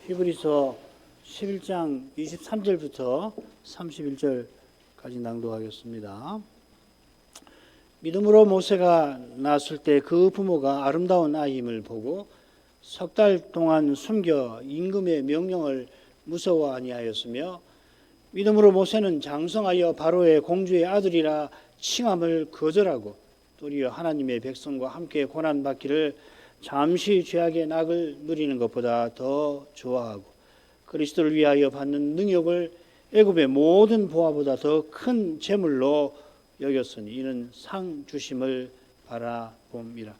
히브리서 11장 23절부터 31절까지 낭독하겠습니다. 믿음으로 모세가 낳았을 때 그 부모가 아름다운 아이임을 보고 석 달 동안 숨겨 임금의 명령을 무서워 아니하였으며, 믿음으로 모세는 장성하여 바로의 공주의 아들이라 칭함을 거절하고 도리어 하나님의 백성과 함께 고난받기를 잠시 죄악의 낙을 누리는 것보다 더 좋아하고 그리스도를 위하여 받는 능욕을 애굽의 모든 보화보다 더 큰 재물로 여겼으니 이는 상 주심을 바라봄이라.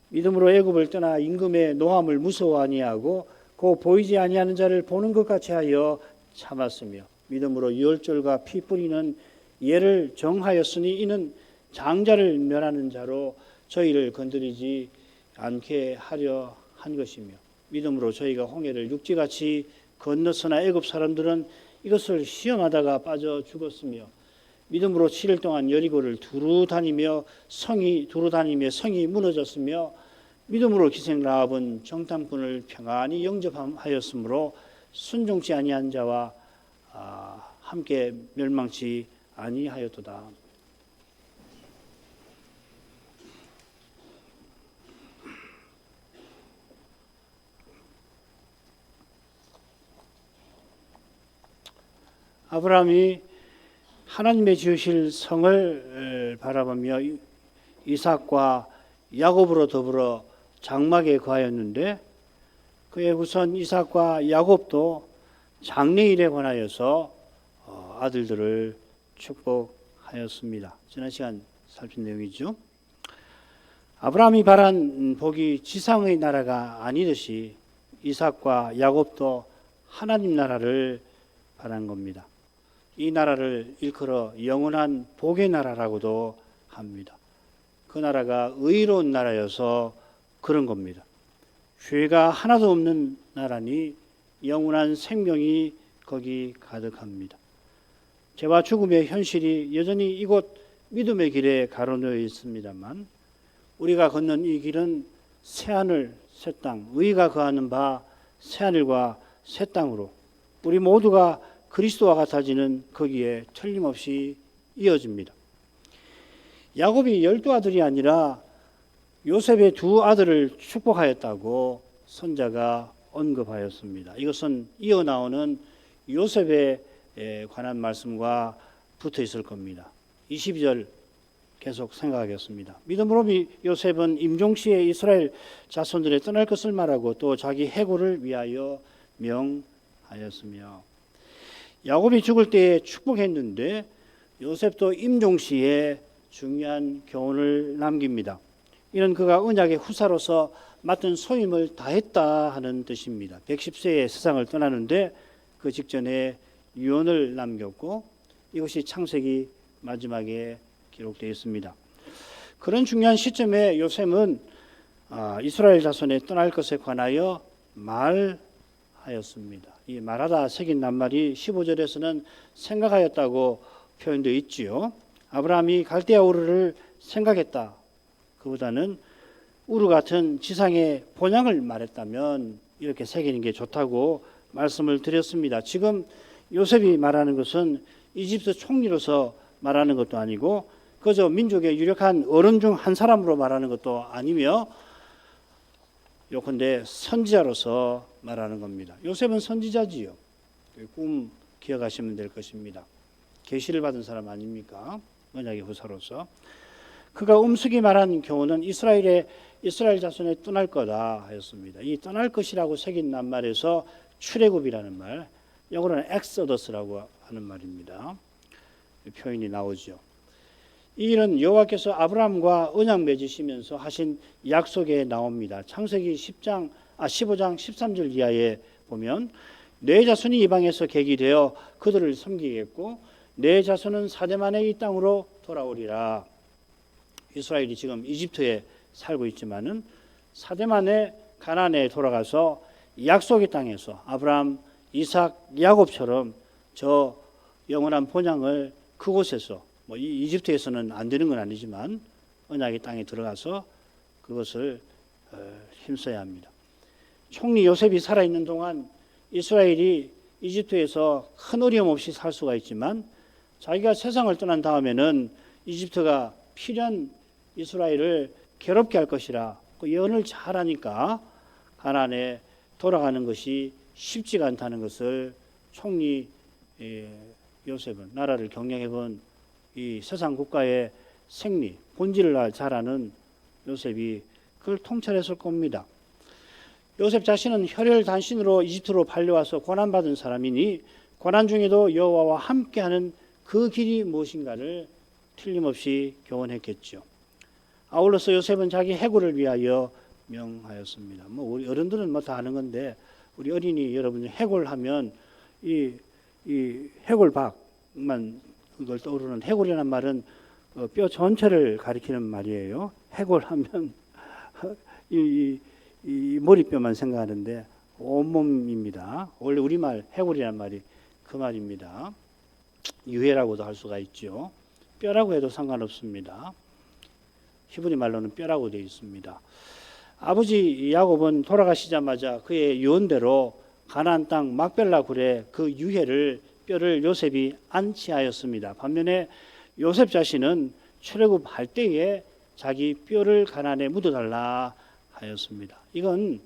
믿음으로 애굽을 떠나 임금의 노함을 무서워 아니하고 곧 보이지 아니하는 자를 보는 것 같이 하여 참았으며, 믿음으로 유월절과 피 뿌리는 예를 정하였으니 이는 장자를 멸하는 자로 저희를 건드리지 않게 하려 한 것이며, 믿음으로 저희가 홍해를 육지같이 건너서나 애굽 사람들은 이것을 시험하다가 빠져 죽었으며, 믿음으로 7일 동안 여리고를 두루 다니며 성이 무너졌으며, 믿음으로 기생 라합은 정탐꾼을 평안히 영접하였으므로 순종치 아니한 자와 함께 멸망치 아니하였도다. 아브라함이 하나님의 지으실 성을 바라보며 이삭과 야곱으로 더불어 장막에 거하였는데, 그의 후손 이삭과 야곱도 장래일에 관하여서 아들들을 축복하였습니다. 지난 시간 살핀 내용이죠. 아브라함이 바란 복이 지상의 나라가 아니듯이 이삭과 야곱도 하나님 나라를 바란 겁니다. 이 나라를 일컬어 영원한 복의 나라라고도 합니다. 그 나라가 의로운 나라여서 그런 겁니다. 죄가 하나도 없는 나라니 영원한 생명이 거기 가득합니다. 죄와 죽음의 현실이 여전히 이곳 믿음의 길에 가로놓여 있습니다만, 우리가 걷는 이 길은 새하늘 새 땅, 의가 거하는 바 새하늘과 새 땅으로 우리 모두가 그리스도와 같아지는 거기에 틀림없이 이어집니다. 야곱이 12아들이 아니라 요셉의 2아들을 축복하였다고 선자가 언급하였습니다. 이것은 이어나오는 요셉에 관한 말씀과 붙어 있을 겁니다. 22절 계속 생각하겠습니다. 믿음으로 요셉은 임종시에 이스라엘 자손들의 떠날 것을 말하고 또 자기 해고를 위하여 명하였으며, 야곱이 죽을 때에 축복했는데 요셉도 임종시에 중요한 교훈을 남깁니다. 이는 그가 언약의 후사로서 맡은 소임을 다했다 하는 뜻입니다. 110세에 세상을 떠나는데 그 직전에 유언을 남겼고, 이것이 창세기 마지막에 기록되어 있습니다. 그런 중요한 시점에 요셉은 이스라엘 자손의 떠날 것에 관하여 말하였습니다. 이 말하다 새긴 낱말이 15절에서는 생각하였다고 표현되어 있지요. 아브라함이 갈대아 우르를 생각했다, 그보다는 우르 같은 지상의 본향을 말했다면 이렇게 새기는 게 좋다고 말씀을 드렸습니다. 지금 요셉이 말하는 것은 이집트 총리로서 말하는 것도 아니고 그저 민족의 유력한 어른 중 한 사람으로 말하는 것도 아니며, 요컨대 선지자로서 말하는 겁니다. 요셉은 선지자지요. 꿈 기억하시면 될 것입니다. 계시를 받은 사람 아닙니까? 언약의 후사로서. 그가 음숙이 말한 교훈은 이스라엘 자손에 떠날 거다 하였습니다. 이 떠날 것이라고 새긴 낱말에서 출애굽이라는 말, 영어로는 엑소더스라고 하는 말입니다. 표현이 나오죠. 이 일은 여호와께서 아브라함과 언약 맺으시면서 하신 약속에 나옵니다. 창세기 15장 13절 이하에 보면, 내 자손이 이방에서 객이 되어 그들을 섬기겠고 내 자손은 사대 만에 이 땅으로 돌아오리라. 이스라엘이 지금 이집트에 살고 있지만은 사대 만에 가나안에 돌아가서 약속의 땅에서 아브라함, 이삭, 야곱처럼 저 영원한 본향을 그곳에서, 이집트에서는 안 되는 건 아니지만 언약의 땅에 들어가서 그것을 힘써야 합니다. 총리 요셉이 살아있는 동안 이스라엘이 이집트에서 큰 어려움 없이 살 수가 있지만 자기가 세상을 떠난 다음에는 이집트가 필연 이스라엘을 괴롭게 할 것이라 그 예언을 잘하니까 가나안에 돌아가는 것이 쉽지가 않다는 것을 총리 요셉은 나라를 경영해본 이 세상 국가의 생리, 본질을 잘 아는 요셉이 그걸 통찰했을 겁니다. 요셉 자신은 혈혈단신으로 이집트로 팔려와서 고난받은 사람이니 고난 중에도 여호와와 함께하는 그 길이 무엇인가를 틀림없이 교훈했겠죠. 아울러서 요셉은 자기 해골을 위하여 명하였습니다. 우리 어른들은 다 아는 건데 우리 어린이 여러분 해골하면 이 해골박만 그걸 떠오르는 해골이라는 말은 뼈 전체를 가리키는 말이에요. 해골하면 이 머리뼈만 생각하는데 온몸입니다. 원래 우리말 해골이라는 말이 그 말입니다. 유해라고도 할 수가 있죠. 뼈라고 해도 상관없습니다. 히브리 말로는 뼈라고 되어 있습니다. 아버지 야곱은 돌아가시자마자 그의 유언대로 가나안 땅 막벨라 굴에 그 유해를 뼈를 요셉이 안치하였습니다. 반면에 요셉 자신은 출애굽할 때에 자기 뼈를 가나안에 묻어달라 하였습니다. 이건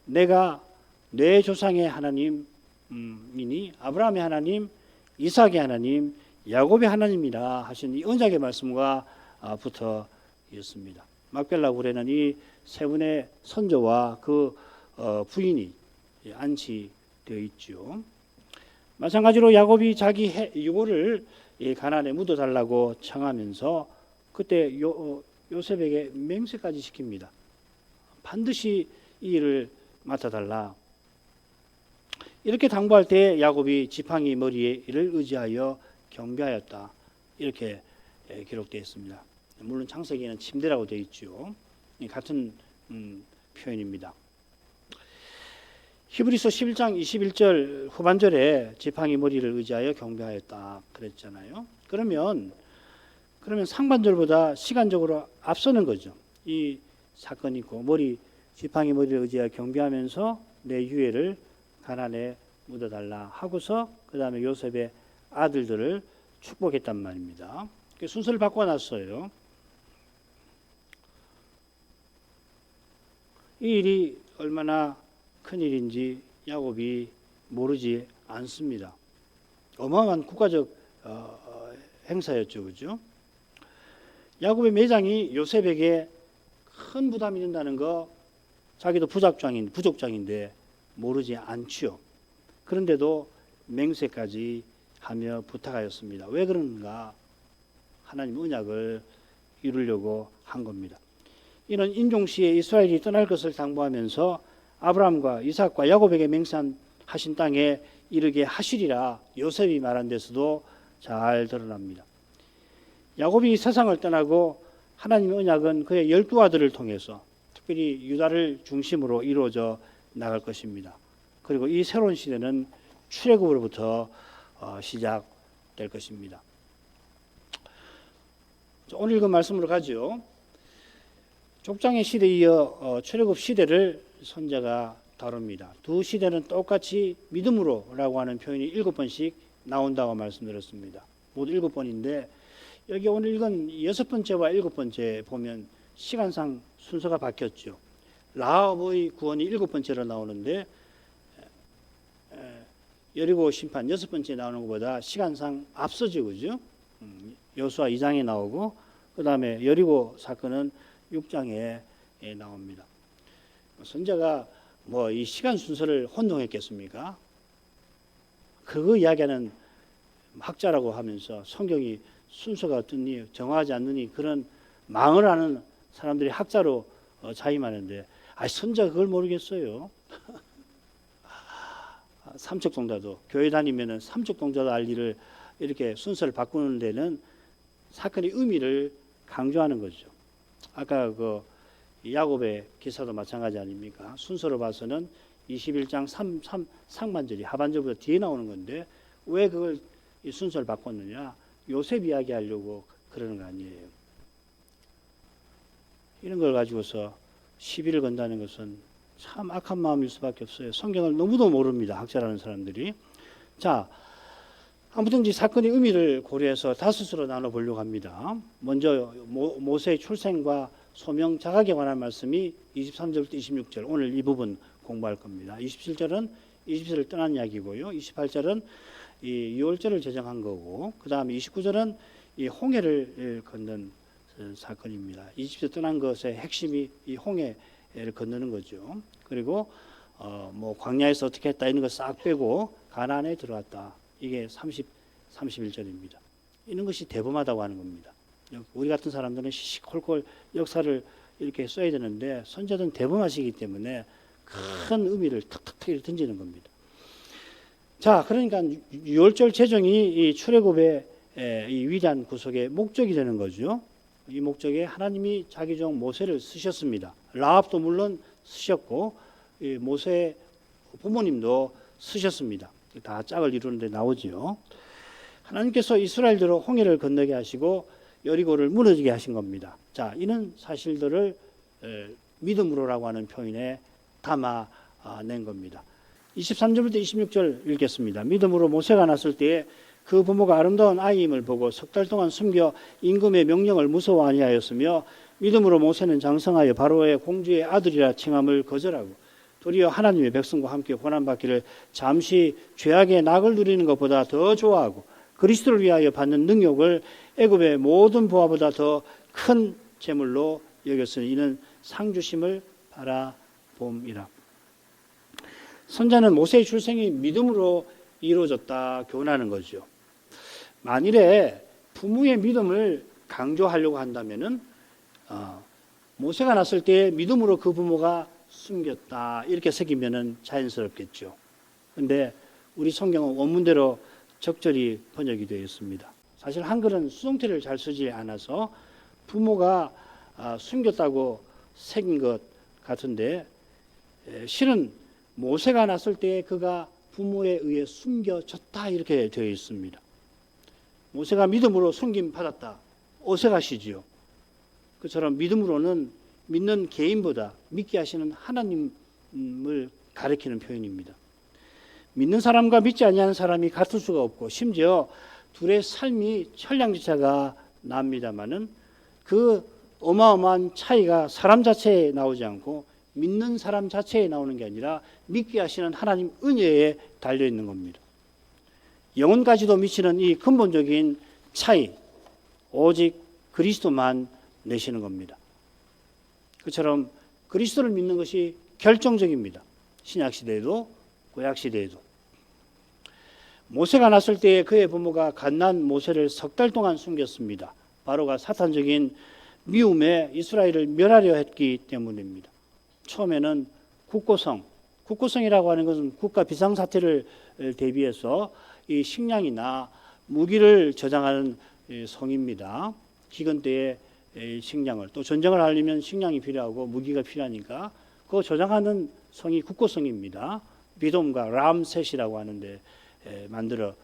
내가 내 조상의 하나님이니 아브라함의 하나님, 이삭의 하나님, 야곱의 하나님이라 하신 이 언약의 말씀과 붙어 있습니다. 막벨라 굴에는 이 세 분의 선조와 그 부인이 안치되어 있죠. 마찬가지로 야곱이 자기 유고를 가나안에 묻어달라고 청하면서 그때 요셉에게 맹세까지 시킵니다. 반드시 이 일을 맡아달라. 이렇게 당부할 때 야곱이 지팡이 머리에 이를 의지하여 경배하였다. 이렇게 기록되어 있습니다. 물론 창세기에는 침대라고 되어 있죠. 같은 표현입니다. 히브리서 11장 21절 후반절에 지팡이 머리를 의지하여 경배하였다 그랬잖아요. 그러면 상반절보다 시간적으로 앞서는 거죠. 이 사건이 있고 지팡이 머리를 의지하여 경배하면서 내 유해를 가나안에 묻어달라 하고서 그 다음에 요셉의 아들들을 축복했단 말입니다. 순서를 바꿔놨어요. 이 일이 얼마나 큰 일인지 야곱이 모르지 않습니다. 어마어마한 국가적 행사였죠, 그죠? 야곱의 매장이 요셉에게 큰 부담이 된다는 거 자기도 부족장인데 모르지 않지요. 그런데도 맹세까지 하며 부탁하였습니다. 왜 그런가? 하나님 언약을 이루려고 한 겁니다. 이는 인종시에 이스라엘이 떠날 것을 당부하면서 아브라함과 이삭과 야곱에게 맹세하신 땅에 이르게 하시리라 요셉이 말한 데서도 잘 드러납니다. 야곱이 세상을 떠나고 하나님의 언약은 그의 12아들을 통해서 특별히 유다를 중심으로 이루어져 나갈 것입니다. 그리고 이 새로운 시대는 출애굽으로부터 시작될 것입니다. 오늘 읽은 말씀으로 가죠. 족장의 시대에 이어 출애굽 시대를 선자가 다룹니다. 두 시대는 똑같이 믿음으로라고 하는 표현이 7번씩 나온다고 말씀드렸습니다. 모두 7번인데 여기 오늘 읽은 6번째와 7번째 보면 시간상 순서가 바뀌었죠. 라합의 구원이 7번째로 나오는데 여리고 심판 6번째 나오는 것보다 시간상 앞서죠, 그죠? 여호수아 2장에 나오고 그 다음에 여리고 사건은 6장에 나옵니다. 선자가 이 시간 순서를 혼동했겠습니까? 그거 이야기하는 학자라고 하면서 성경이 순서가 어떠니 정하지 않느니 그런 망을 하는 사람들이 학자로 자임하는데 선자가 그걸 모르겠어요. 삼척동자도 교회 다니면은 삼척동자도 알 일을 이렇게 순서를 바꾸는 데는 사건의 의미를 강조하는 거죠. 아까 그 야곱의 기사도 마찬가지 아닙니까? 순서로 봐서는 21장 상반절이 하반절보다 뒤에 나오는 건데 왜 그걸 이 순서를 바꿨느냐? 요셉 이야기하려고 그러는 거 아니에요. 이런 걸 가지고서 시비를 건다는 것은 참 악한 마음일 수밖에 없어요. 성경을 너무도 모릅니다. 학자라는 사람들이. 자, 아무튼 이 사건의 의미를 고려해서 다섯으로 나눠보려고 합니다. 먼저 모세의 출생과 소명 자각에 관한 말씀이 23절부터 26절, 오늘 이 부분 공부할 겁니다. 27절은 이집트를 떠난 이야기고요. 28절은 이 유월절을 제정한 거고, 그 다음에 29절은 이 홍해를 건넌 사건입니다. 이집트 떠난 것의 핵심이 이 홍해를 건너는 거죠. 그리고 뭐 광야에서 어떻게 했다 이런 거 싹 빼고 가나안에 들어왔다. 이게 31절입니다. 이런 것이 대범하다고 하는 겁니다. 우리 같은 사람들은 시시콜콜 역사를 이렇게 써야 되는데 선자들은 대범하시기 때문에 큰 의미를 탁탁탁 이렇게 던지는 겁니다. 자, 그러니까 유월절 제정이 이 출애굽의 이 위대한 구속의 목적이 되는 거죠. 이 목적에 하나님이 자기 종 모세를 쓰셨습니다. 라합도 물론 쓰셨고 모세 부모님도 쓰셨습니다. 다 짝을 이루는데 나오지요. 하나님께서 이스라엘들을 홍해를 건너게 하시고 여리고를 무너지게 하신 겁니다. 자, 이런 사실들을 믿음으로라고 하는 표현에 담아낸 겁니다. 23절부터 26절 읽겠습니다. 믿음으로 모세가 났을 때에 그 부모가 아름다운 아이임을 보고 석 달 동안 숨겨 임금의 명령을 무서워 아니하였으며 믿음으로 모세는 장성하여 바로의 공주의 아들이라 칭함을 거절하고 도리어 하나님의 백성과 함께 고난받기를 잠시 죄악의 낙을 누리는 것보다 더 좋아하고 그리스도를 위하여 받는 능욕을 애굽의 모든 부하보다 더 큰 재물로 여겼으니 이는 상 주심을 바라봄이라. 선자는 모세의 출생이 믿음으로 이루어졌다 교훈하는 거죠. 만일에 부모의 믿음을 강조하려고 한다면은 모세가 났을 때 믿음으로 그 부모가 숨겼다 이렇게 새기면은 자연스럽겠죠. 그런데 우리 성경은 원문대로 적절히 번역이 되어 있습니다. 사실 한글은 수동태를 잘 쓰지 않아서 부모가 숨겼다고 새긴 것 같은데 실은 모세가 났을 때 그가 부모에 의해 숨겨졌다 이렇게 되어 있습니다. 모세가 믿음으로 숨김 받았다. 어색하시지요. 그처럼 믿음으로는 믿는 개인보다 믿게 하시는 하나님을 가리키는 표현입니다. 믿는 사람과 믿지 아니하는 사람이 같을 수가 없고 심지어 둘의 삶이 천량지차가 납니다마는 그 어마어마한 차이가 사람 자체에 나오지 않고 믿는 사람 자체에 나오는 게 아니라 믿게 하시는 하나님 은혜에 달려 있는 겁니다. 영혼까지도 미치는 이 근본적인 차이, 오직 그리스도만 내시는 겁니다. 그처럼 그리스도를 믿는 것이 결정적입니다. 신약시대에도 구약시대에도. 모세가 났을 때 그의 부모가 갓난 모세를 석 달 동안 숨겼습니다. 바로가 사탄적인 미움에 이스라엘을 멸하려 했기 때문입니다. 처음에는 국고성이라고 하는 것은 국가 비상사태를 대비해서 이 식량이나 무기를 저장하는 성입니다. 기근 때에 식량을 또 전쟁을 하려면 식량이 필요하고 무기가 필요하니까 그 저장하는 성이 국고성입니다. 비돔과 람셋이라고 하는데 만들었지요.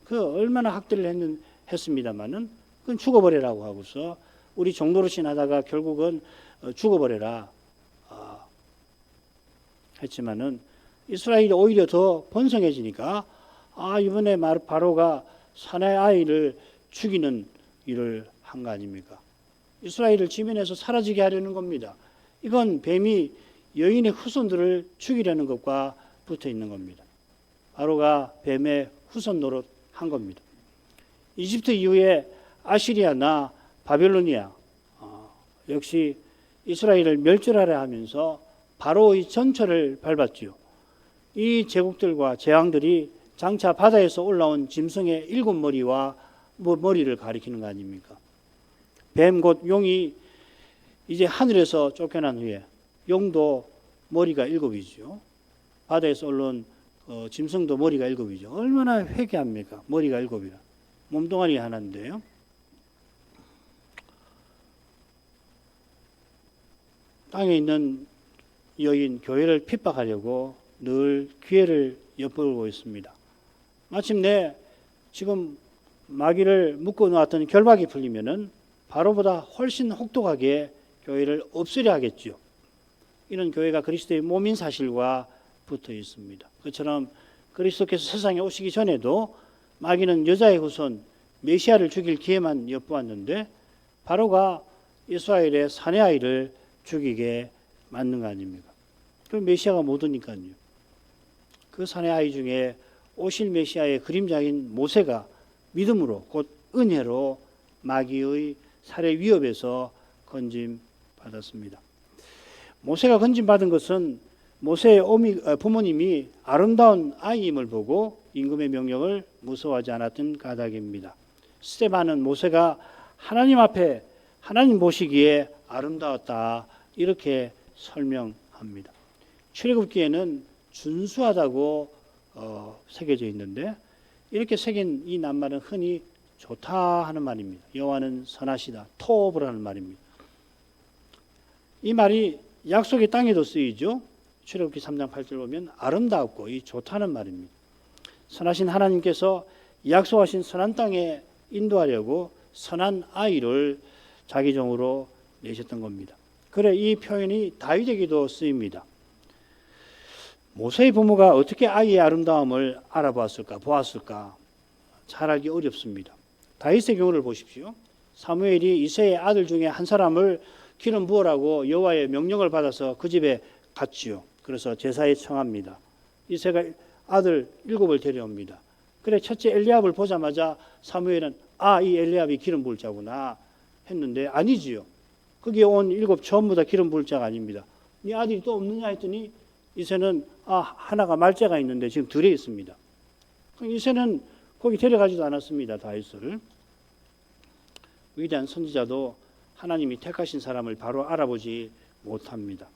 그 얼마나 학대를 했습니다마는 그건 죽어버리라고 하고서 우리 종노릇이 하다가 결국은 죽어버려라 했지만은 이스라엘이 오히려 더 번성해지니까 이번에 바로가 사내 아이를 죽이는 일을 한 거 아닙니까? 이스라엘을 지면에서 사라지게 하려는 겁니다. 이건 뱀이 여인의 후손들을 죽이려는 것과 붙어 있는 겁니다. 바로가 뱀의 후손 노릇 한 겁니다. 이집트 이후에 아시리아나 바벨로니아 역시 이스라엘을 멸절하려 하면서 바로의 전철을 밟았지요. 이 제국들과 재앙들이 장차 바다에서 올라온 짐승의 7머리와 머리를 가리키는 거 아닙니까? 뱀 곧 용이 이제 하늘에서 쫓겨난 후에 용도 머리가 7이죠. 바다에서 올라온 짐승도 머리가 7이죠. 얼마나 회개합니까? 머리가 7이라. 몸뚱아리 하나인데요. 땅에 있는 여인 교회를 핍박하려고 늘 기회를 엿보고 있습니다. 마침내 지금 마귀를 묶어 놓았던 결박이 풀리면은 바로보다 훨씬 혹독하게 교회를 없애려 하겠죠. 이런 교회가 그리스도의 몸인 사실과 붙어 있습니다. 그처럼 그리스도께서 세상에 오시기 전에도 마귀는 여자의 후손 메시아를 죽일 기회만 엿보았는데 바로가 이스라엘의 사내 아이를 죽이게 만든 거 아닙니까? 그럼 메시아가 못 오니까요. 그 사내 아이 중에 오실 메시아의 그림자인 모세가 믿음으로 곧 은혜로 마귀의 살해 위협에서 건짐받았습니다. 모세가 건짐받은 것은 모세의 부모님이 아름다운 아이임을 보고 임금의 명령을 무서워하지 않았던 까닭입니다. 스데반은 모세가 하나님 앞에 하나님 보시기에 아름다웠다 이렇게 설명합니다. 출애굽기에는 준수하다고 새겨져 있는데 이렇게 새긴 이 낱말은 흔히 좋다 하는 말입니다. 여호와는 선하시다, 토브라는 말입니다. 이 말이 약속의 땅에도 쓰이죠. 출애굽기 3장 8절 보면 아름답고 이 좋다는 말입니다. 선하신 하나님께서 약속하신 선한 땅에 인도하려고 선한 아이를 자기 종으로 내셨던 겁니다. 그래 이 표현이 다윗에게도 쓰입니다. 모세의 부모가 어떻게 아이의 아름다움을 보았을까? 잘 알기 어렵습니다. 다윗의 경우를 보십시오. 사무엘이 이새의 아들 중에 한 사람을 기름 부으라고 여호와의 명령을 받아서 그 집에 갔지요. 그래서 제사에 청합니다. 이새가 아들 7을 데려옵니다. 그래 첫째 엘리압을 보자마자 사무엘은 이 엘리압이 기름 부을 자구나 했는데 아니지요. 거기에 온 7 전부 다 기름 부을 자가 아닙니다. 네 아들이 또 없느냐 했더니 이새는 하나가 말째가 있는데 지금 들에 있습니다. 이새는 거기 데려가지도 않았습니다. 다윗을. 위대한 선지자도 하나님이 택하신 사람을 바로 알아보지 못합니다.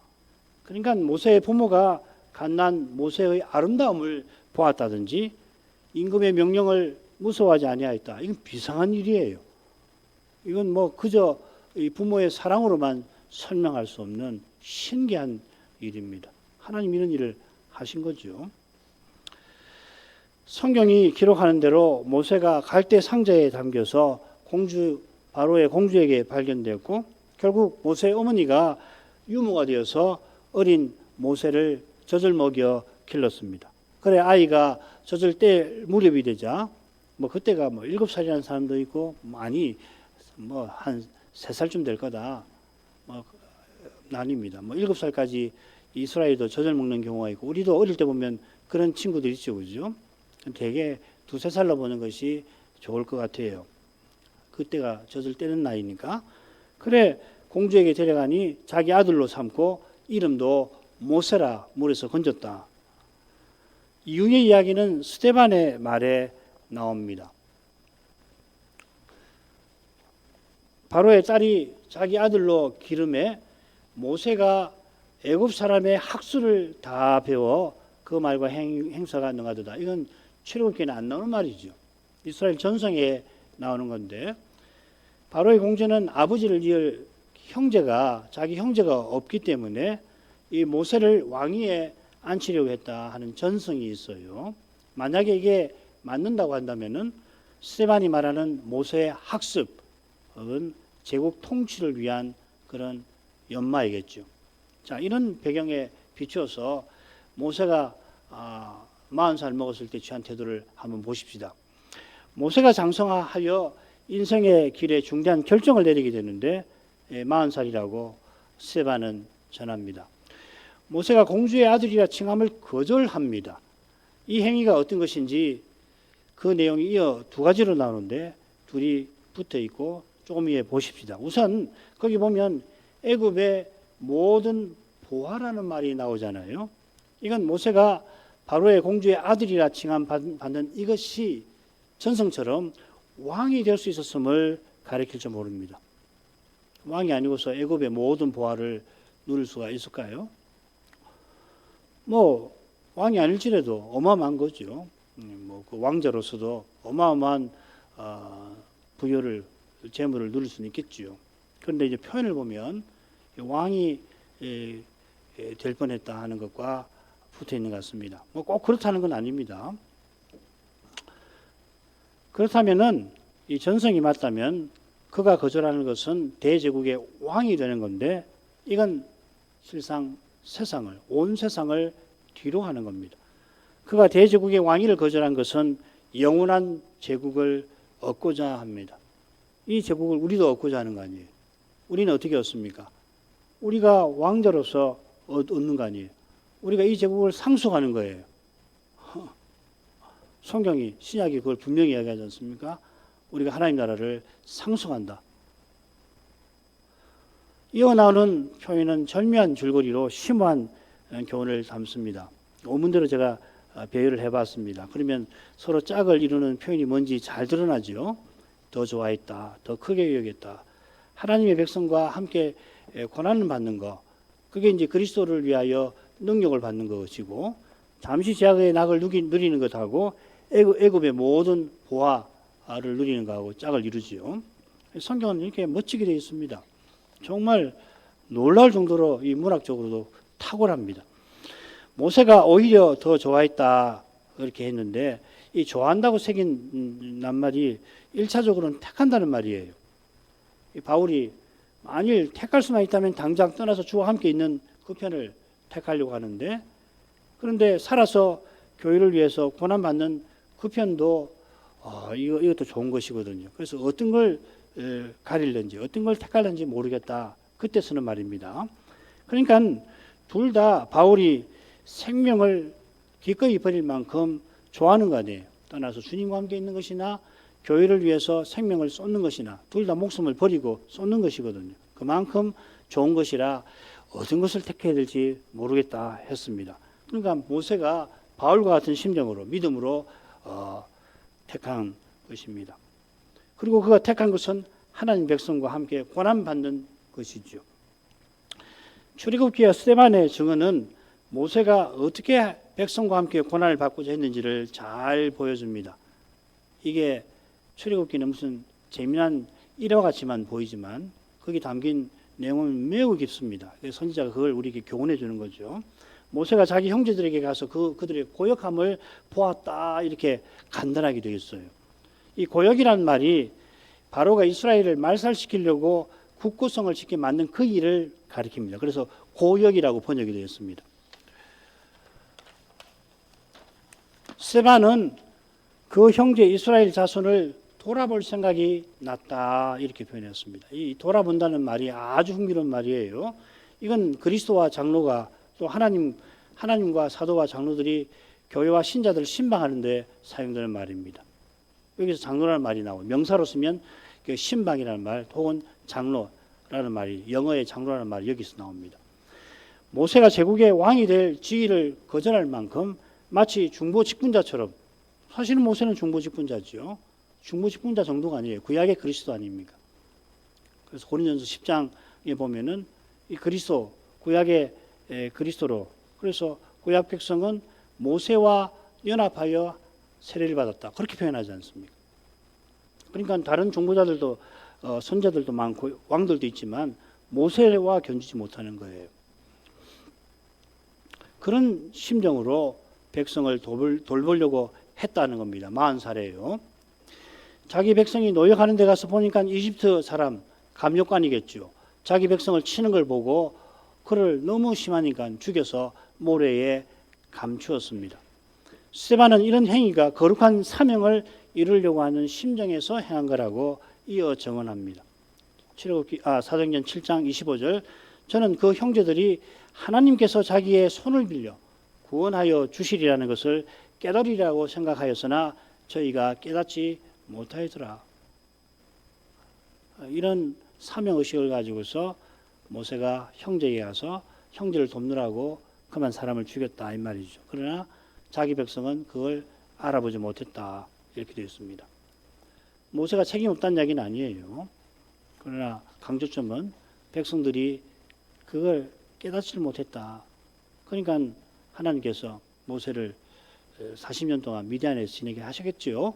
그러니까 모세의 부모가 갓난 모세의 아름다움을 보았다든지 임금의 명령을 무서워하지 아니하였다. 이건 비상한 일이에요. 이건 그저 이 부모의 사랑으로만 설명할 수 없는 신기한 일입니다. 하나님 이런 일을 하신 거죠. 성경이 기록하는 대로 모세가 갈대 상자에 담겨서 바로의 공주에게 발견되었고 결국 모세의 어머니가 유모가 되어서 어린 모세를 젖을 먹여 길렀습니다. 그래 아이가 젖을 때 무렵이 되자 그때가 7살이라는 사람도 있고 한 3살쯤 될 거다. 나뉩니다. 7살까지 이스라엘도 젖을 먹는 경우가 있고 우리도 어릴 때 보면 그런 친구들 있죠. 그죠? 되게 2, 3살로 보는 것이 좋을 것 같아요. 그때가 젖을 떼는 나이니까. 그래 공주에게 데려가니 자기 아들로 삼고 이름도 모세라 물에서 건졌다. 이후의 이야기는 스데반의 말에 나옵니다. 바로의 딸이 자기 아들로 기름에 모세가 애굽 사람의 학수를 다 배워 그 말과 행사가 능하도다. 이건 출애굽기에는 안 나오는 말이죠. 이스라엘 전성에 나오는 건데 바로의 공주는 아버지를 이을 자기 형제가 없기 때문에 이 모세를 왕위에 앉히려고 했다 하는 전성이 있어요. 만약에 이게 맞는다고 한다면은 스데반이 말하는 모세의 학습은 제국 통치를 위한 그런 연마이겠죠. 자, 이런 배경에 비추어서 모세가 40살 먹었을 때 취한 태도를 한번 보십시다. 모세가 장성하여 인생의 길에 중대한 결정을 내리게 되는데 40살이라고 스데반은 전합니다. 모세가 공주의 아들이라 칭함을 거절합니다. 이 행위가 어떤 것인지 그 내용이 이어 2가지로 나오는데 둘이 붙어 있고 조금 위에 보십시다. 우선 거기 보면 애굽의 모든 보화라는 말이 나오잖아요. 이건 모세가 바로의 공주의 아들이라 칭함받는 이것이 전성처럼 왕이 될 수 있었음을 가리킬지 모릅니다. 왕이 아니고서 애굽의 모든 보화를 누릴 수가 있을까요? 왕이 아닐지라도 어마어마한 거죠. 그 왕자로서도 어마어마한 재물을 누릴 수는 있겠죠. 그런데 이제 표현을 보면 왕이 될 뻔했다 하는 것과 붙어 있는 것 같습니다. 꼭 그렇다는 건 아닙니다. 그렇다면은 이 전성이 맞다면 그가 거절하는 것은 대제국의 왕이 되는 건데 이건 실상 세상을, 온 세상을 뒤로 하는 겁니다. 그가 대제국의 왕위를 거절한 것은 영원한 제국을 얻고자 합니다. 이 제국을 우리도 얻고자 하는 거 아니에요. 우리는 어떻게 얻습니까? 우리가 왕자로서 얻는 거 아니에요. 우리가 이 제국을 상속하는 거예요. 성경이, 신약이 그걸 분명히 이야기하지 않습니까? 우리가 하나님 나라를 상속한다. 이어 나오는 표현은 절묘한 줄거리로 심오한 교훈을 담습니다. 오문대로 제가 배열을 해봤습니다. 그러면 서로 짝을 이루는 표현이 뭔지 잘 드러나죠. 더 좋아했다, 더 크게 여겼다. 하나님의 백성과 함께 고난을 받는 거, 그게 이제 그리스도를 위하여 능력을 받는 것이고, 잠시 제약의 낙을 누리는 것하고 애굽의 모든 보화를 누리는 것하고 짝을 이루지요. 성경은 이렇게 멋지게 되어 있습니다. 정말 놀라울 정도로 이 문학적으로도 탁월합니다. 모세가 오히려 더 좋아했다 그렇게 했는데, 이 좋아한다고 새긴 낱말이 1차적으로는 택한다는 말이에요. 이 바울이 만일 택할 수만 있다면 당장 떠나서 주와 함께 있는 그 편을 택하려고 하는데, 그런데 살아서 교회를 위해서 고난받는 그 편도 이것도 좋은 것이거든요. 그래서 어떤 걸 가릴는지 어떤 걸 택할는지 모르겠다. 그때 쓰는 말입니다. 그러니까 둘 다 바울이 생명을 기꺼이 버릴 만큼 좋아하는 거 아니에요. 떠나서 주님과 함께 있는 것이나 교회를 위해서 생명을 쏟는 것이나 둘 다 목숨을 버리고 쏟는 것이거든요. 그만큼 좋은 것이라 어떤 것을 택해야 될지 모르겠다 했습니다. 그러니까 모세가 바울과 같은 심정으로 믿음으로 택한 것입니다. 그리고 그가 택한 것은 하나님 백성과 함께 고난받는 것이죠. 출애굽기와 스데반의 증언은 모세가 어떻게 백성과 함께 고난을 받고자 했는지를 잘 보여줍니다. 이게 출애굽기는 무슨 재미난 일화 같이만 보이지만 거기 담긴 내용은 매우 깊습니다. 선지자가 그걸 우리에게 교훈해 주는 거죠. 모세가 자기 형제들에게 가서 그들의 고역함을 보았다 이렇게 간단하게 되어 있어요. 이 고역이라는 말이 바로가 이스라엘을 말살시키려고 국고성을 짓게 만든 그 일을 가리킵니다. 그래서 고역이라고 번역이 되어 있습니다. 스데반은 그 형제 이스라엘 자손을 돌아볼 생각이 났다 이렇게 표현했습니다. 이 돌아본다는 말이 아주 흥미로운 말이에요. 이건 그리스도와 장로가 또 하나님과 사도와 장로들이 교회와 신자들을 신방하는 데 사용되는 말입니다. 여기서 장로라는 말이 나오고 명사로 쓰면 신방이라는 말 혹은 장로라는 말이, 영어의 장로라는 말이 여기서 나옵니다. 모세가 제국의 왕이 될 지위를 거절할 만큼 마치 중보직분자처럼, 사실은 모세는 중보직분자죠. 중보직분자 정도가 아니에요. 구약의 그리스도 아닙니까? 그래서 고린전서 10장에 보면은 이 그리스도, 구약의 그리스도로, 그래서 구약 백성은 모세와 연합하여 세례를 받았다. 그렇게 표현하지 않습니까? 그러니까 다른 중보자들도 선자들도 많고 왕들도 있지만 모세와 견주지 못하는 거예요. 그런 심정으로 백성을 돌보려고 했다는 겁니다. 40살이에요. 자기 백성이 노역하는 데 가서 보니까 이집트 사람 감역관이겠죠. 자기 백성을 치는 걸 보고 그를 너무 심하니까 죽여서 모래에 감추었습니다. 스데반은 이런 행위가 거룩한 사명을 이루려고 하는 심정에서 행한 거라고 이어 증언합니다. 사도행전 7장 25절, 저는 그 형제들이 하나님께서 자기의 손을 빌려 구원하여 주시리라는 것을 깨달으리라고 생각하였으나 저희가 깨닫지 못하였더라. 이런 사명의식을 가지고서 모세가 형제에게 가서 형제를 돕느라고 그만 사람을 죽였다 이 말이죠. 그러나 자기 백성은 그걸 알아보지 못했다 이렇게 되어 있습니다. 모세가 책임 없다는 이야기는 아니에요. 그러나 강조점은 백성들이 그걸 깨닫지를 못했다. 그러니까 하나님께서 모세를 40년 동안 미디안에서 지내게 하셨겠죠.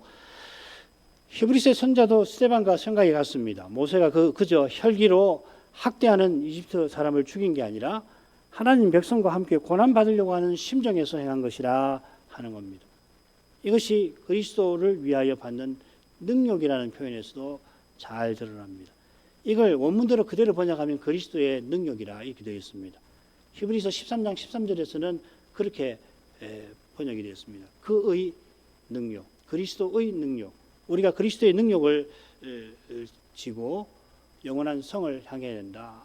히브리서 선자도 스데반과 생각이 같습니다. 모세가 그저 혈기로 학대하는 이집트 사람을 죽인 게 아니라 하나님 백성과 함께 고난받으려고 하는 심정에서 행한 것이라 하는 겁니다. 이것이 그리스도를 위하여 받는 능력이라는 표현에서도 잘 드러납니다. 이걸 원문대로 그대로 번역하면 그리스도의 능력이라 이렇게 되어 있습니다. 히브리서 13장 13절에서는 그렇게 번역이 되었습니다. 그의 능력, 그리스도의 능력. 우리가 그리스도의 능력을 지고 영원한 성을 향해야 된다.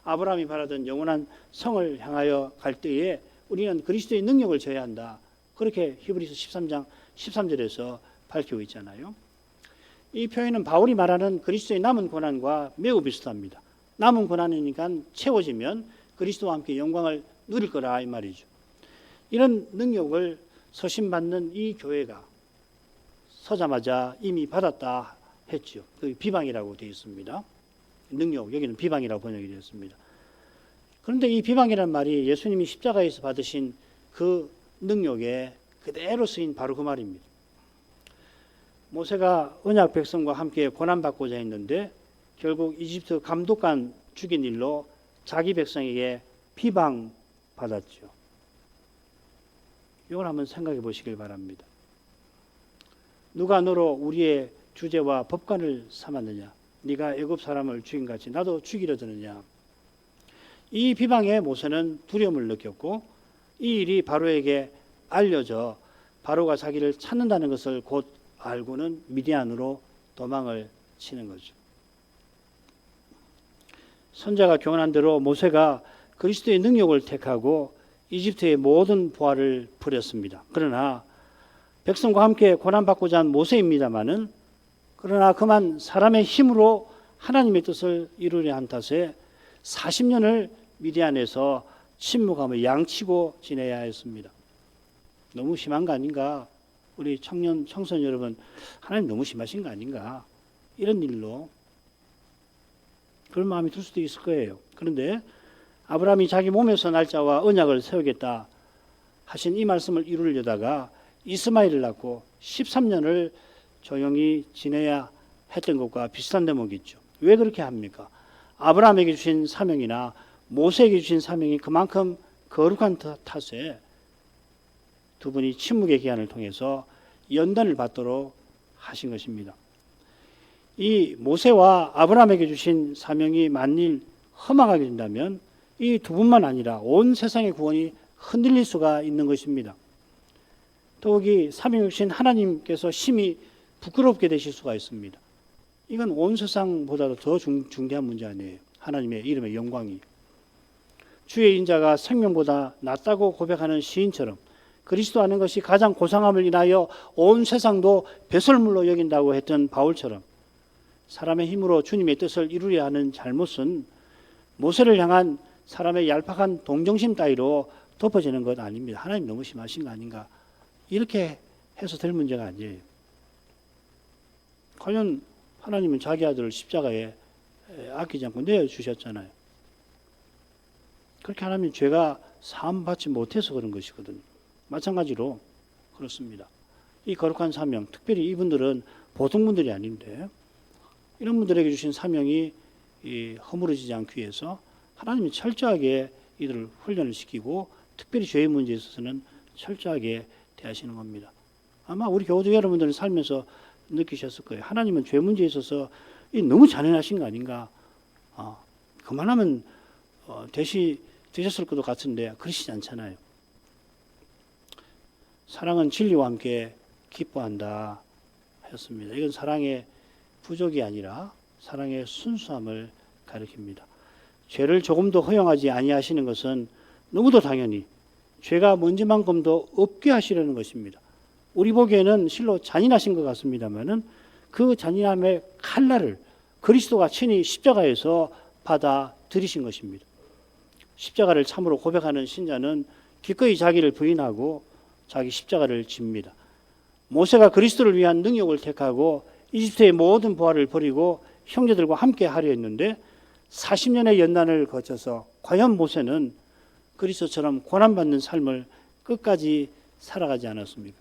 아브라함이 바라던 영원한 성을 향하여 갈 때에 우리는 그리스도의 능력을 져야 한다. 그렇게 히브리서 13장 13절에서 밝히고 있잖아요. 이 표현은 바울이 말하는 그리스도의 남은 고난과 매우 비슷합니다. 남은 고난이니까 채워지면 그리스도와 함께 영광을 누릴 거라 이 말이죠. 이런 능력을 서신받는 이 교회가 서자마자 이미 받았다 했죠. 그 비방이라고 되어 있습니다. 능력, 여기는 비방이라고 번역이 되었습니다. 그런데 이 비방이란 말이 예수님이 십자가에서 받으신 그 능력에 그대로 쓰인 바로 그 말입니다. 모세가 언약 백성과 함께 고난받고자 했는데 결국 이집트 감독관 죽인 일로 자기 백성에게 비방받았죠. 이걸 한번 생각해 보시길 바랍니다. 누가 너로 우리의 주제와 법관을 삼았느냐? 네가 애굽 사람을 죽인 같이 나도 죽이려 드느냐? 이 비방에 모세는 두려움을 느꼈고 이 일이 바로에게 알려져 바로가 자기를 찾는다는 것을 곧 알고는 미디안으로 도망을 치는 거죠. 선자가 교훈한 대로 모세가 그리스도의 능력을 택하고 이집트의 모든 보화를 버렸습니다. 그러나 백성과 함께 고난받고자 한 모세입니다마는 그러나 그만 사람의 힘으로 하나님의 뜻을 이루려 한 탓에 40년을 미디안에서 침묵하며 양치고 지내야 했습니다. 너무 심한 거 아닌가? 우리 청소년 여러분, 하나님 너무 심하신 거 아닌가? 이런 일로 그런 마음이 들 수도 있을 거예요. 그런데 아브라함이 자기 몸에서 날짜와 언약을 세우겠다 하신 이 말씀을 이루려다가 이스마엘을 낳고 13년을 조용히 지내야 했던 것과 비슷한 대목이 있죠. 왜 그렇게 합니까? 아브라함에게 주신 사명이나 모세에게 주신 사명이 그만큼 거룩한 탓에 두 분이 침묵의 기한을 통해서 연단을 받도록 하신 것입니다. 이 모세와 아브라함에게 주신 사명이 만일 허망하게 된다면 이 두 분만 아니라 온 세상의 구원이 흔들릴 수가 있는 것입니다. 더욱이 사명을 주신 하나님께서 심히 부끄럽게 되실 수가 있습니다. 이건 온 세상보다도 더 중대한 문제 아니에요. 하나님의 이름의 영광이. 주의 인자가 생명보다 낫다고 고백하는 시인처럼 그리스도 아는 것이 가장 고상함을 인하여 온 세상도 배설물로 여긴다고 했던 바울처럼 사람의 힘으로 주님의 뜻을 이루려 하는 잘못은 모세를 향한 사람의 얄팍한 동정심 따위로 덮어지는 것 아닙니다. 하나님 너무 심하신 거 아닌가? 이렇게 해서 될 문제가 아니에요. 과연 하나님은 자기 아들을 십자가에 아끼지 않고 내어주셨잖아요. 그렇게 하나님 죄가 사함받지 못해서 그런 것이거든요. 마찬가지로 그렇습니다. 이 거룩한 사명, 특별히 이분들은 보통 분들이 아닌데 이런 분들에게 주신 사명이 허물어지지 않기 위해서 하나님이 철저하게 이들을 훈련을 시키고 특별히 죄의 문제에 있어서는 철저하게 대하시는 겁니다. 아마 우리 교우들 여러분들은 살면서 느끼셨을 거예요. 하나님은 죄 문제에 있어서 너무 잔인하신 거 아닌가? 그만하면 되셨을 것도 같은데 그러시지 않잖아요. 사랑은 진리와 함께 기뻐한다 했습니다. 이건 사랑의 부족이 아니라 사랑의 순수함을 가리킵니다. 죄를 조금도 허용하지 아니하시는 것은 너무도 당연히 죄가 먼지만큼도 없게 하시려는 것입니다. 우리 보기에는 실로 잔인하신 것 같습니다만은 그 잔인함의 칼날을 그리스도가 친히 십자가에서 받아 들이신 것입니다. 십자가를 참으로 고백하는 신자는 기꺼이 자기를 부인하고 자기 십자가를 집니다. 모세가 그리스도를 위한 능력을 택하고 이집트의 모든 보화를 버리고 형제들과 함께 하려 했는데 40년의 연단을 거쳐서 과연 모세는 그리스도처럼 고난받는 삶을 끝까지 살아가지 않았습니까?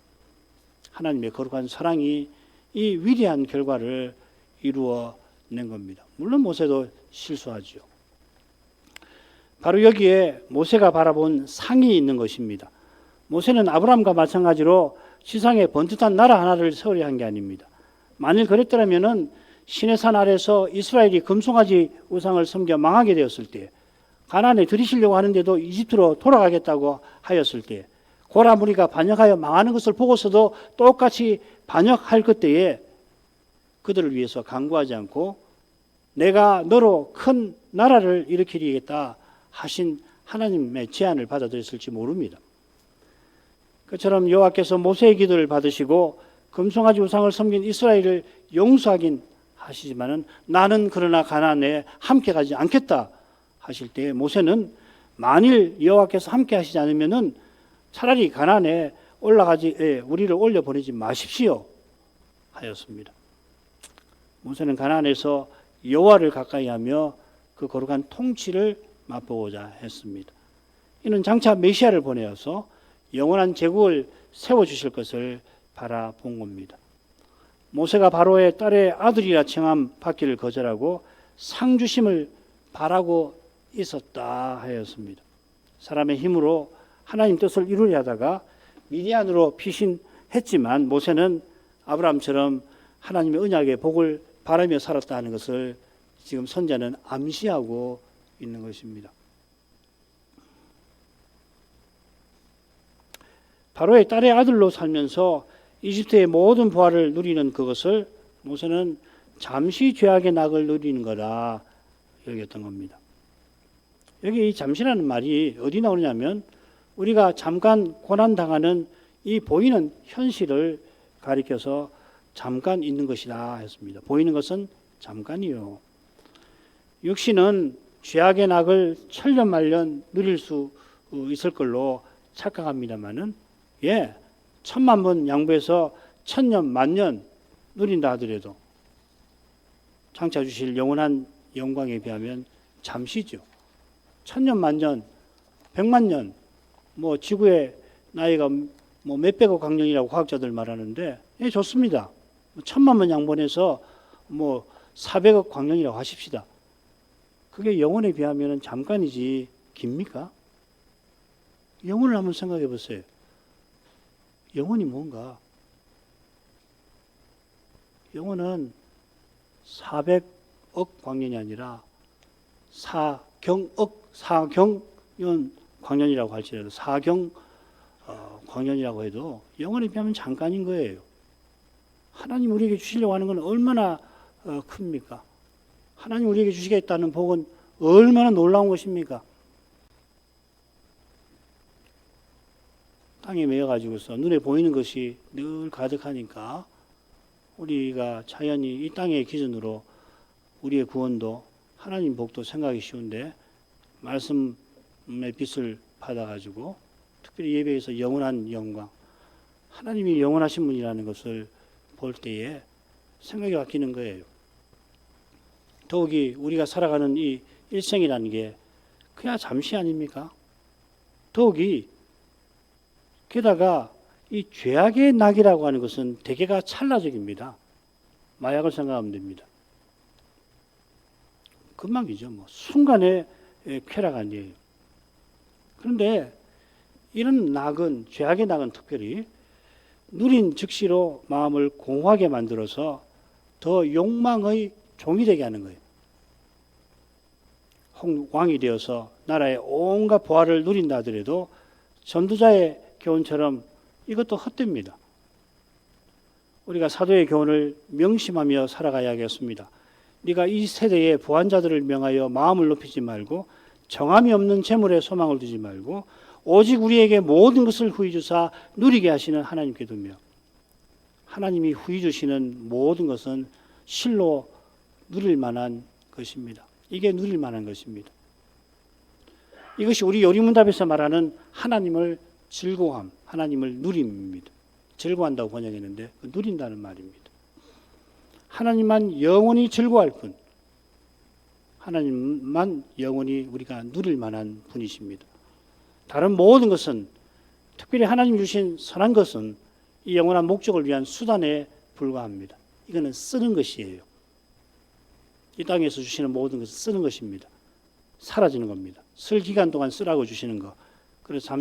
하나님의 거룩한 사랑이 이 위대한 결과를 이루어낸 겁니다. 물론 모세도 실수하죠. 바로 여기에 모세가 바라본 상이 있는 것입니다. 모세는 아브라함과 마찬가지로 지상에 번듯한 나라 하나를 세우려 한 게 아닙니다. 만일 그랬더라면 시내산 아래서 이스라엘이 금송아지 우상을 섬겨 망하게 되었을 때 가나안에 들이시려고 하는데도 이집트로 돌아가겠다고 하였을 때 고라 무리가 반역하여 망하는 것을 보고서도 똑같이 반역할 그때에 그들을 위해서 간구하지 않고 내가 너로 큰 나라를 일으키리겠다 하신 하나님의 제안을 받아들였을지 모릅니다. 그처럼 여호와께서 모세의 기도를 받으시고 금송아지 우상을 섬긴 이스라엘을 용서하긴 하시지만은 나는 그러나 가나안에 함께 가지 않겠다 하실 때 모세는 만일 여호와께서 함께 하시지 않으면은 차라리 가나안에 우리를 올려 보내지 마십시오 하였습니다. 모세는 가나안에서 여호와를 가까이하며 그 거룩한 통치를 맛보고자 했습니다. 이는 장차 메시아를 보내어서 영원한 제국을 세워주실 것을 바라본 겁니다. 모세가 바로의 딸의 아들이라 칭함 받기를 거절하고 상주심을 바라고 있었다 하였습니다. 사람의 힘으로 하나님 뜻을 이루려 하다가 미디안으로 피신했지만 모세는 아브라함처럼 하나님의 언약의 복을 바라며 살았다 하는 것을 지금 선자는 암시하고 있는 것입니다. 바로의 딸의 아들로 살면서 이집트의 모든 부활을 누리는 그것을 모세는 잠시 죄악의 낙을 누리는 거라 여겼던 겁니다. 여기 이 잠시라는 말이 어디 나오냐면 우리가 잠깐 고난당하는 이 보이는 현실을 가리켜서 잠깐 있는 것이다 했습니다. 보이는 것은 잠깐이요. 육신은 죄악의 낙을 천년만년 누릴 수 있을 걸로 착각합니다마는 1000만 번 양보해서 1000년 만년 누린다 하더라도 장차 주실 영원한 영광에 비하면 잠시죠. 1000년 만년 100만 년 지구의 나이가 몇백억 광년이라고 과학자들 말하는데 좋습니다. 1000만 번 양보해서 400억 광년이라고 하십시다. 그게 영혼에 비하면 잠깐이지 깁니까? 영혼을 한번 생각해 보세요. 영혼이 뭔가? 영혼은 400억 광년이 아니라 4경년 광년이라고 할지라도 4경 광년이라고 해도 영혼에 비하면 잠깐인 거예요. 하나님 우리에게 주시려고 하는 건 얼마나 큽니까? 하나님 우리에게 주시겠다는 복은 얼마나 놀라운 것입니까? 땅에 매여가지고서 눈에 보이는 것이 늘 가득하니까 우리가 자연히 이 땅의 기준으로 우리의 구원도 하나님 복도 생각하기 쉬운데 말씀의 빛을 받아가지고 특별히 예배에서 영원한 영광, 하나님이 영원하신 분이라는 것을 볼 때에 생각이 바뀌는 거예요. 더욱이 우리가 살아가는 이 일생이라는 게 그냥 잠시 아닙니까? 더욱이 게다가 이 죄악의 낙이라고 하는 것은 대개가 찰나적입니다. 마약을 생각하면 됩니다. 금방이죠. 순간의 쾌락 아니에요. 그런데 이런 낙은, 죄악의 낙은 특별히 누린 즉시로 마음을 공허하게 만들어서 더 욕망의 종이 되게 하는 거예요. 왕이 되어서 나라의 온갖 부활을 누린다 하더라도 전도자의 교훈처럼 이것도 헛됩니다. 우리가 사도의 교훈을 명심하며 살아가야겠습니다. 네가 이 세대의 부한자들을 명하여 마음을 높이지 말고 정함이 없는 재물에 소망을 두지 말고 오직 우리에게 모든 것을 후히 주사 누리게 하시는 하나님께 두며 하나님이 후히 주시는 모든 것은 실로 누릴 만한 것입니다. 이게 누릴 만한 것입니다. 이것이 우리 요리문답에서 말하는 하나님을 즐거워함, 하나님을 누림입니다. 즐거워한다고 번역했는데 누린다는 말입니다. 하나님만 영원히 즐거워할 분, 하나님만 영원히 우리가 누릴 만한 분이십니다. 다른 모든 것은 특별히 하나님 주신 선한 것은 이 영원한 목적을 위한 수단에 불과합니다. 이거는 쓰는 것이에요. 이 땅에서 주시는 모든 것은 쓰는 것입니다. 사라지는 겁니다. 쓸 기간 동안 쓰라고 주시는 거. 그래서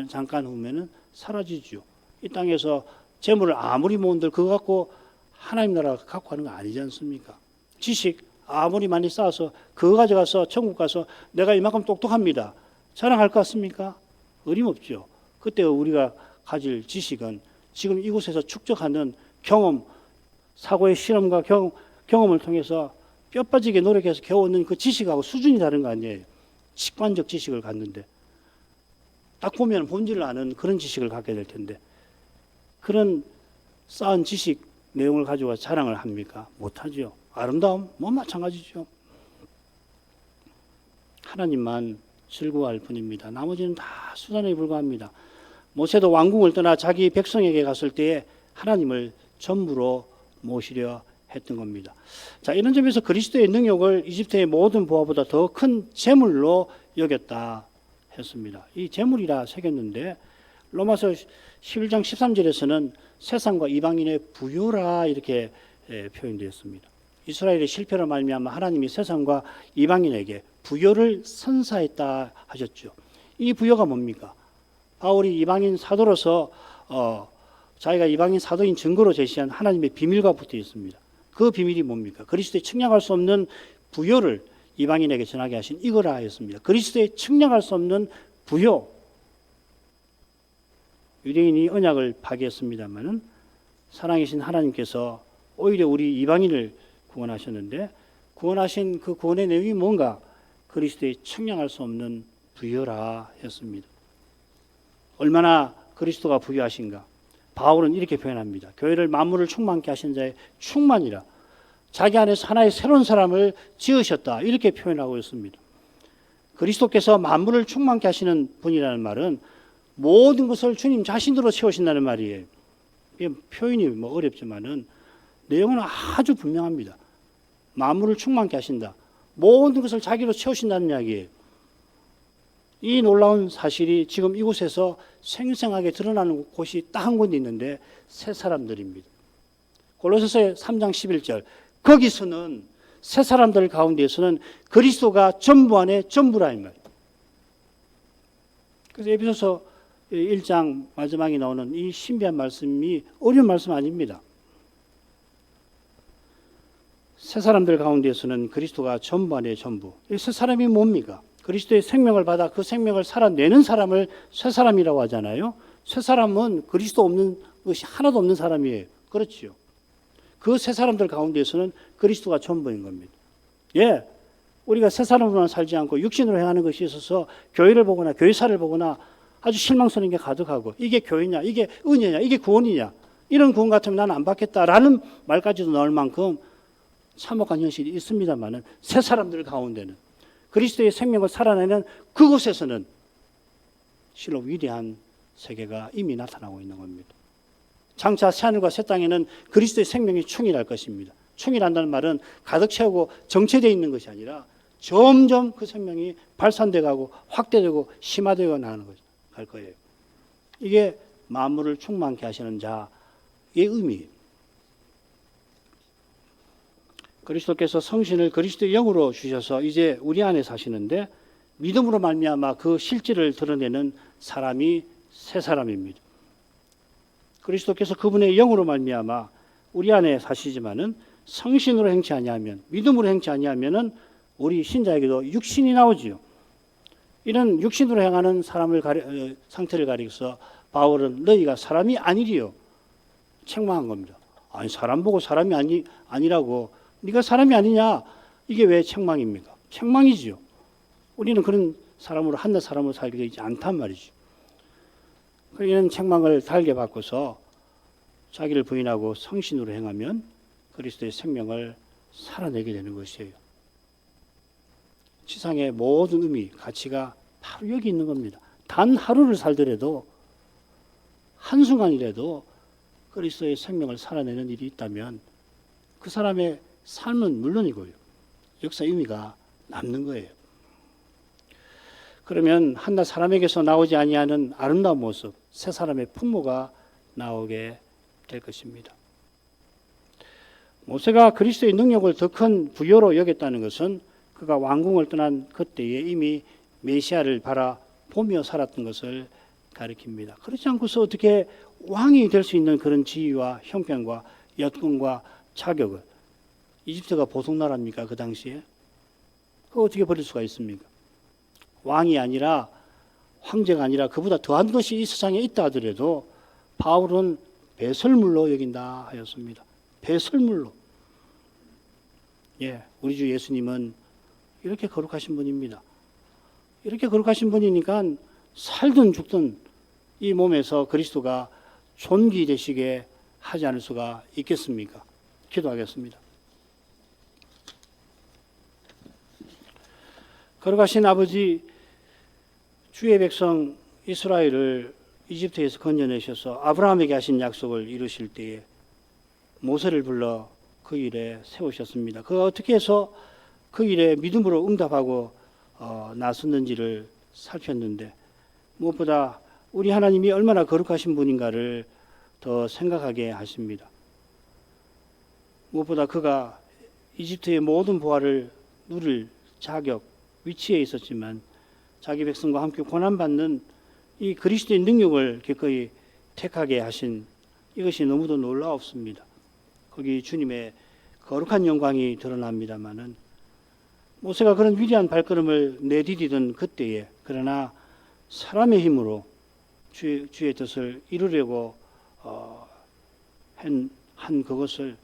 잠깐 후면은 사라지죠. 이 땅에서 재물을 아무리 모은들 그거 갖고 하나님 나라 갖고 하는 거 아니지 않습니까? 지식 아무리 많이 쌓아서 그거 가져가서 천국 가서 내가 이만큼 똑똑합니다 자랑할 것 같습니까? 어림없죠. 그때 우리가 가질 지식은 지금 이곳에서 축적하는 경험, 사고의 실험과 경험을 통해서 뼈 빠지게 노력해서 겨우 얻는 그 지식하고 수준이 다른 거 아니에요. 직관적 지식을 갖는데 딱 보면 본질을 아는 그런 지식을 갖게 될 텐데 그런 쌓은 지식 내용을 가지고 자랑을 합니까? 못하죠. 아름다움? 뭐 마찬가지죠. 하나님만 즐거워할 뿐입니다. 나머지는 다 수단에 불과합니다. 모세도 왕궁을 떠나 자기 백성에게 갔을 때에 하나님을 전부로 모시려 했던 겁니다. 자, 이런 점에서 그리스도의 능력을 이집트의 모든 보화보다 더 큰 재물로 여겼다 했습니다. 이 재물이라 새겼는데 로마서 11장 13절에서는 세상과 이방인의 부요라 이렇게 표현되었습니다. 이스라엘의 실패로 말미암아 하나님이 세상과 이방인에게 부요를 선사했다 하셨죠. 이 부요가 뭡니까? 바울이 이방인 사도로서 자기가 이방인 사도인 증거로 제시한 하나님의 비밀과 붙어 있습니다. 그 비밀이 뭡니까? 그리스도의 측량할 수 없는 부요를 이방인에게 전하게 하신 이거라 하였습니다. 그리스도의 측량할 수 없는 부요. 유대인이 언약을 파기했습니다마는 사랑이신 하나님께서 오히려 우리 이방인을 구원하셨는데 구원하신 그 구원의 내용이 뭔가? 그리스도의 측량할 수 없는 부요라 했습니다. 얼마나 그리스도가 부유하신가? 바울은 이렇게 표현합니다. 교회를 만물을 충만케 하신 자의 충만이라. 자기 안에서 하나의 새로운 사람을 지으셨다. 이렇게 표현하고 있습니다. 그리스도께서 만물을 충만케 하시는 분이라는 말은 모든 것을 주님 자신으로 채우신다는 말이에요. 이게 표현이 뭐 어렵지만은 내용은 아주 분명합니다. 만물을 충만케 하신다. 모든 것을 자기로 채우신다는 이야기예요. 이 놀라운 사실이 지금 이곳에서 생생하게 드러나는 곳이 딱 한 군데 있는데 새 사람들입니다. 골로새서 3장 11절 거기서는 새 사람들 가운데에서는 그리스도가 전부 안에 전부라 이 말이에요. 그래서 에베소서 1장 마지막에 나오는 이 신비한 말씀이 어려운 말씀 아닙니다. 새 사람들 가운데에서는 그리스도가 전부 안에 전부. 이 새 사람이 뭡니까? 그리스도의 생명을 받아 그 생명을 살아내는 사람을 새 사람이라고 하잖아요. 새 사람은 그리스도 없는 것이 하나도 없는 사람이에요. 그렇지요. 그 새 사람들 가운데에서는 그리스도가 전부인 겁니다. 예, 우리가 새 사람으로만 살지 않고 육신으로 행하는 것이 있어서 교회를 보거나 교회사를 보거나 아주 실망스러운 게 가득하고 이게 교회냐, 이게 은혜냐, 이게 구원이냐 이런 구원 같으면 나는 안 받겠다라는 말까지도 나올 만큼 참혹한 현실이 있습니다만은 새 사람들 가운데는 그리스도의 생명을 살아내는 그곳에서는 실로 위대한 세계가 이미 나타나고 있는 겁니다. 장차 새하늘과 새 땅에는 그리스도의 생명이 충일할 것입니다. 충일한다는 말은 가득 채우고 정체되어 있는 것이 아니라 점점 그 생명이 발산되어 가고 확대되고 심화되어 나가는 거죠. 갈 거예요. 이게 만물을 충만케 하시는 자의 의미예요. 그리스도께서 성신을 그리스도의 영으로 주셔서 이제 우리 안에 사시는데 믿음으로 말미암아 그 실질을 드러내는 사람이 새 사람입니다. 그리스도께서 그분의 영으로 말미암아 우리 안에 사시지만은 성신으로 행치 아니하면 믿음으로 행치 아니하면은 우리 신자에게도 육신이 나오지요. 이런 육신으로 행하는 사람을 상태를 가리켜서 바울은 너희가 사람이 아니리요 책망한 겁니다. 아니 사람 보고 사람이 아니라고 네가 사람이 아니냐 이게 왜 책망입니까? 책망이지요. 우리는 그런 사람으로 한낱 사람으로 살게 되지 않단 말이죠. 이런 책망을 달게 받고서 자기를 부인하고 성신으로 행하면 그리스도의 생명을 살아내게 되는 것이에요. 지상의 모든 의미, 가치가 바로 여기 있는 겁니다. 단 하루를 살더라도 한순간이라도 그리스도의 생명을 살아내는 일이 있다면 그 사람의 삶은 물론이고요. 역사 의미가 남는 거예요. 그러면 한낱 사람에게서 나오지 아니하는 아름다운 모습, 새 사람의 풍모가 나오게 될 것입니다. 모세가 그리스도의 능력을 더 큰 부여로 여겼다는 것은 그가 왕궁을 떠난 그때에 이미 메시아를 바라보며 살았던 것을 가리킵니다. 그렇지 않고서 어떻게 왕이 될 수 있는 그런 지위와 형편과 여건과 자격을 이집트가 보석나라입니까? 그 당시에? 그거 어떻게 버릴 수가 있습니까? 왕이 아니라, 황제가 아니라 그보다 더한 것이 이 세상에 있다 하더라도 바울은 배설물로 여긴다 하였습니다. 배설물로. 예, 우리 주 예수님은 이렇게 거룩하신 분입니다. 이렇게 거룩하신 분이니까 살든 죽든 이 몸에서 그리스도가 존귀되시게 하지 않을 수가 있겠습니까? 기도하겠습니다. 거룩하신 아버지, 주의 백성 이스라엘을 이집트에서 건져내셔서 아브라함에게 하신 약속을 이루실 때에 모세를 불러 그 일에 세우셨습니다. 그가 어떻게 해서 그 일에 믿음으로 응답하고 나섰는지를 살폈는데, 무엇보다 우리 하나님이 얼마나 거룩하신 분인가를 더 생각하게 하십니다. 무엇보다 그가 이집트의 모든 보화를 누릴 자격, 위치에 있었지만 자기 백성과 함께 고난받는 이 그리스도의 능력을 기꺼이 택하게 하신 이것이 너무도 놀라웠습니다. 거기 주님의 거룩한 영광이 드러납니다마는 모세가 그런 위대한 발걸음을 내디디던 그때에 그러나 사람의 힘으로 주의 뜻을 이루려고 한 그것을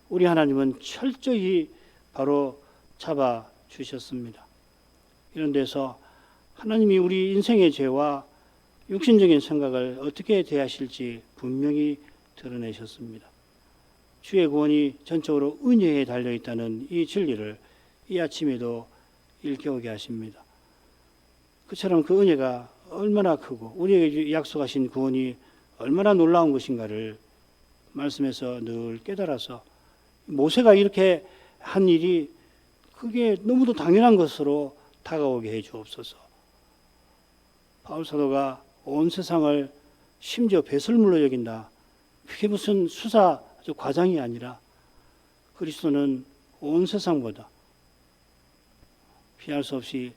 우리 하나님은 철저히 바로 잡아 주셨습니다. 이런 데서 하나님이 우리 인생의 죄와 육신적인 생각을 어떻게 대하실지 분명히 드러내셨습니다. 주의 구원이 전적으로 은혜에 달려있다는 이 진리를 이 아침에도 일깨우게 하십니다. 그처럼 그 은혜가 얼마나 크고 우리에게 약속하신 구원이 얼마나 놀라운 것인가를 말씀에서 늘 깨달아서 모세가 이렇게 한 일이 그게 너무도 당연한 것으로 다가오게 해 주옵소서. 바울 사도가 온 세상을 심지어 배설물로 여긴다. 그게 무슨 수사 과장이 아니라 그리스도는 온 세상보다 피할 수 없이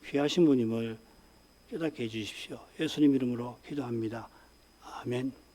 귀하신 분임을 깨닫게 해 주십시오. 예수님 이름으로 기도합니다. 아멘.